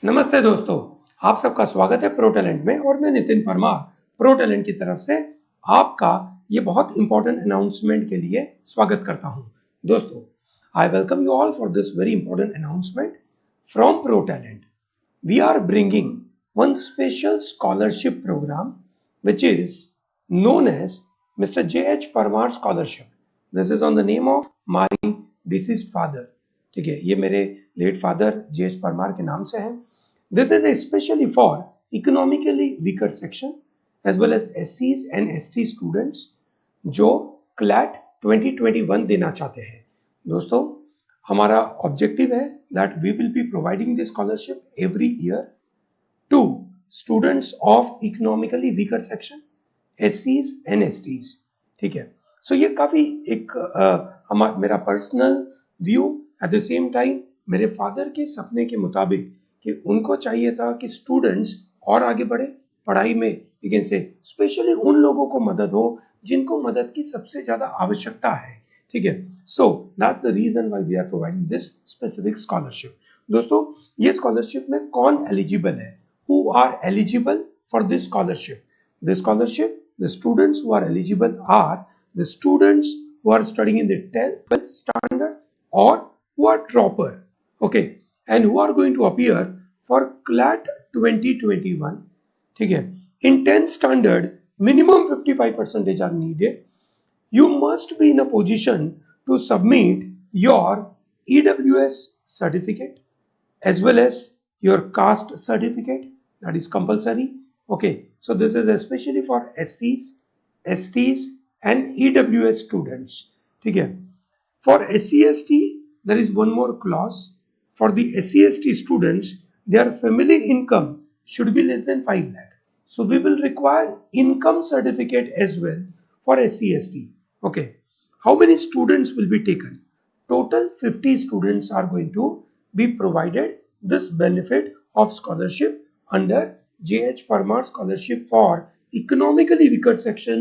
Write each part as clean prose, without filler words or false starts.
नमस्ते दोस्तों। आप सबका स्वागत है प्रो टैलेंट में और मैं नितिन परमार प्रो टैलेंट की तरफ से आपका ये बहुत इंपॉर्टेंट अनाउंसमेंट के लिए स्वागत करता हूं। दोस्तों, I welcome you all for this very important announcement from pro talent. We are bringing one special scholarship program which is known as Mr. J.H. Parmar Scholarship. This is on the name of my deceased father. ठीक है, ये मेरे late father JH. Parmar के नाम से है। This is especially for economically weaker section as well as SCs and ST students जो CLAT 2021 देना चाहते हैं। दोस्तों, हमारा ऑब्जेक्टिव है that we will be providing this scholarship every year to students of economically weaker section, एससीज and STs. ठीक है, सो ये काफी एक मेरा personal view, at the same time मेरे फादर के सपने के मुताबिक कि उनको चाहिए था कि स्टूडेंट्स और आगे बढ़े पढ़ाई में, लेकिन से स्पेशली उन लोगों को मदद हो जिनको मदद की सबसे ज्यादा आवश्यकता है। ठीक है, so that's the reason why we are providing this specific scholarship. दोस्तों, ये स्कॉलरशिप में कौन एलिजिबल है? Who are eligible for this scholarship? This scholarship, the students who are eligible are the students who are studying in the 12th standard or who are dropper, okay, and who are going to appear for CLAT 2021. ठीक है, in 10th standard minimum 55% are needed. You must be in a position to submit your EWS certificate as well as your caste certificate, that is compulsory. Okay, so this is especially for SCs, STs and EWS students. ठीक है, for SC/ST there is one more clause. For the SC/ST students, their family income should be less than 5 lakh. So we will require income certificate as well for SC/ST. Okay, how many students will be taken? Total 50 students are going to be provided this benefit of scholarship under J.H. Parmar Scholarship for economically weaker section,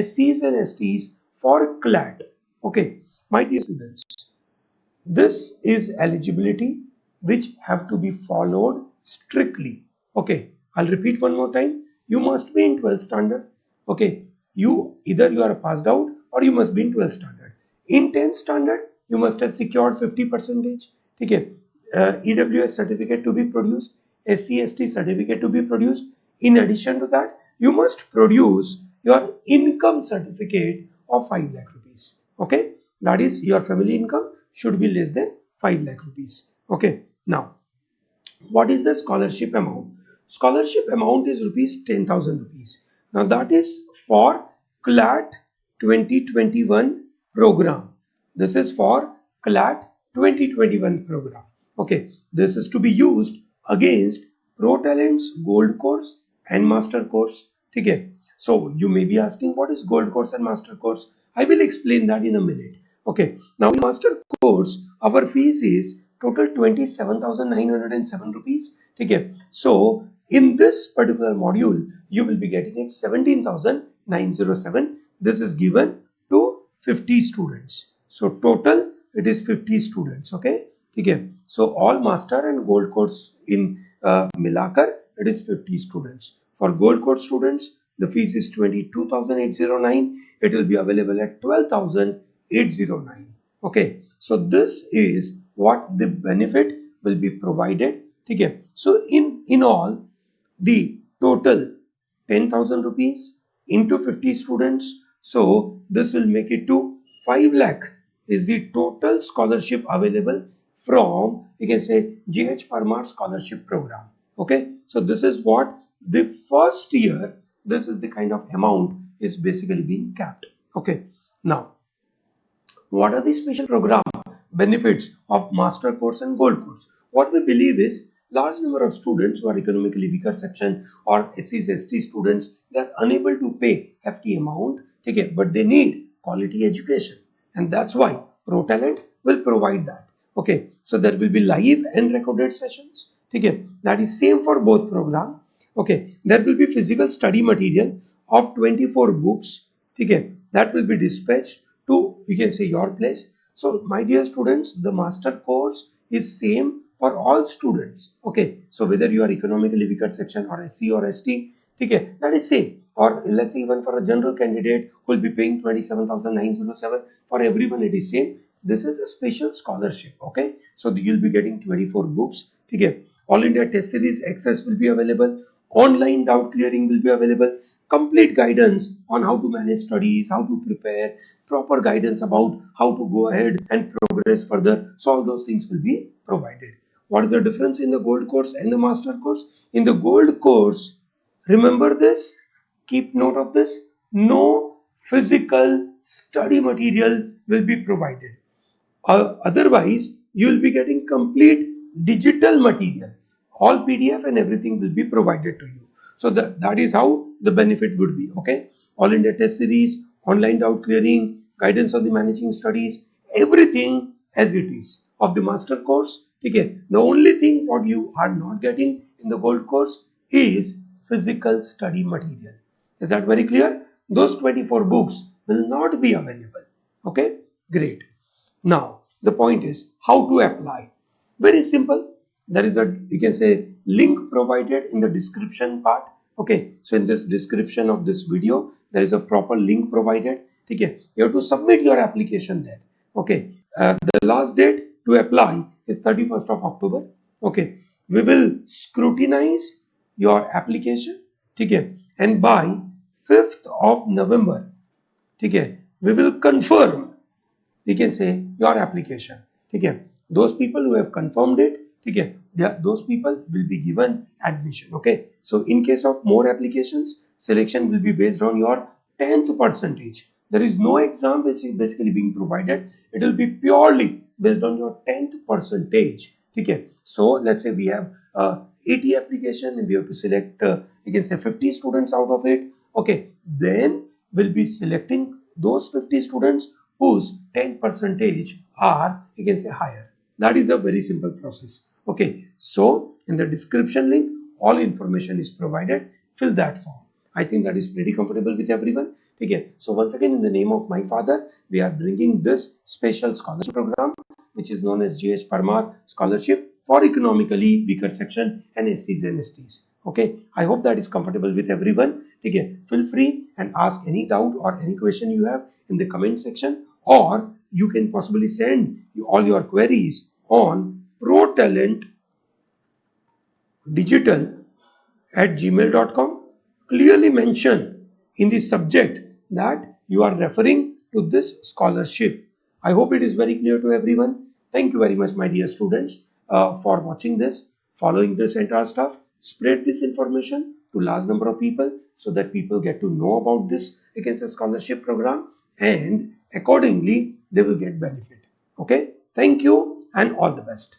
SCs and STs for CLAT. Okay, my dear students, this is eligibility which have to be followed strictly. Okay, I'll repeat one more time. You must be in 12th standard. Okay, either you are passed out or you must be in 12th standard. In 10th standard you must have secured 50%. ठीक है, EWS certificate to be produced, SC/ST certificate to be produced. In addition to that, you must produce your income certificate of 5 lakh rupees. Okay, that is your family income should be less than 5 lakh rupees. Okay, now what is the scholarship amount? Scholarship amount is rupees 10,000 rupees. Now that is for CLAT 2021 program. This is for CLAT 2021 program. Okay, this is to be used against Pro Talent's Gold course and Master course. ठीक है, so you may be asking what is Gold course and Master course? I will explain that in a minute. Okay, now in Master course our fees is total 27,907 rupees. ठीक है, so in this particular module you will be getting it 17,907. This is given to 50 students. So total it is 50 students. Okay, ठीक है, so all master and gold course in मिलाकर it is 50 students. For gold course students the fees is 22,809. It will be available at 12,809. Okay, so this is what the benefit will be provided. ठीक है, so in all the total 10,000 rupees into 50 students, so this will make it to 5 lakh is the total scholarship available from, you can say, J.H. Parmar scholarship program. Okay, so this is what the first year, this is the kind of amount is basically being capped. Okay, now what are the special program benefits of master course and gold course? What we believe is large number of students who are economically weaker section or SCs ST students, they are unable to pay hefty amount, okay, but they need quality education, and that's why Pro Talent will provide that. Okay, so there will be live and recorded sessions. Okay, that is same for both program. Okay, there will be physical study material of 24 books. Okay, that will be dispatched to, you can say, your place. So my dear students, the master course is same for all students. Okay, so whether you are economically weaker section or SC or ST, okay, that is same. Or let's say even for a general candidate who will be paying 27,907, for everyone it is same. This is a special scholarship. Okay, so you'll be getting 24 books. Okay, all India test series access will be available. Online doubt clearing will be available. Complete guidance on how to manage studies, how to prepare, proper guidance about how to go ahead and progress further. So all those things will be provided. What is the difference in the gold course and the master course? In the gold course, remember this, keep note of this, no physical study material will be provided. Otherwise, you will be getting complete digital material. All PDF and everything will be provided to you. So that is how the benefit would be. Okay, all India test series, online doubt clearing, guidance on the managing studies, everything as it is of the master course. Okay, the only thing what you are not getting in the gold course is physical study material. Is that very clear? Those 24 books will not be available. Okay, great. Now, the point is how to apply. Very simple. There is a, you can say, link provided in the description part. Okay, so in this description of this video, there is a proper link provided. Okay, you have to submit your application there. Okay, the last date to apply is 31st of October. Okay, we will scrutinize your application. Okay, and by 5th of November, okay, we will confirm, we can say, your application. Okay, those people who have confirmed it, okay, those people will be given admission. Okay, so in case of more applications, selection will be based on your 10th percentage. There is no exam which is basically being provided. It will be purely based on your 10th percentage. Okay, so let's say we have 80 application and we have to select, you can say, 50 students out of it. Okay, then we'll be selecting those 50 students whose 10 percentage are, you can say, higher. That is a very simple process. Okay, so in the description link all information is provided. Fill that form. I think that is pretty comfortable with everyone. Okay, so once again, in the name of my father, we are bringing this special scholarship program which is known as GH Parmar scholarship for economically weaker section and SCs and STs. Okay, I hope that is comfortable with everyone. Okay, feel free and ask any doubt or any question you have in the comment section, or you can possibly send all your queries on protalentdigital@gmail.com. Clearly mention in the subject that you are referring to this scholarship. I hope it is very clear to everyone. Thank you very much, my dear students, for watching this, following this entire stuff. Spread this information to large number of people so that people get to know about this, you can say, scholarship program, and accordingly they will get benefit. Okay, thank you and all the best.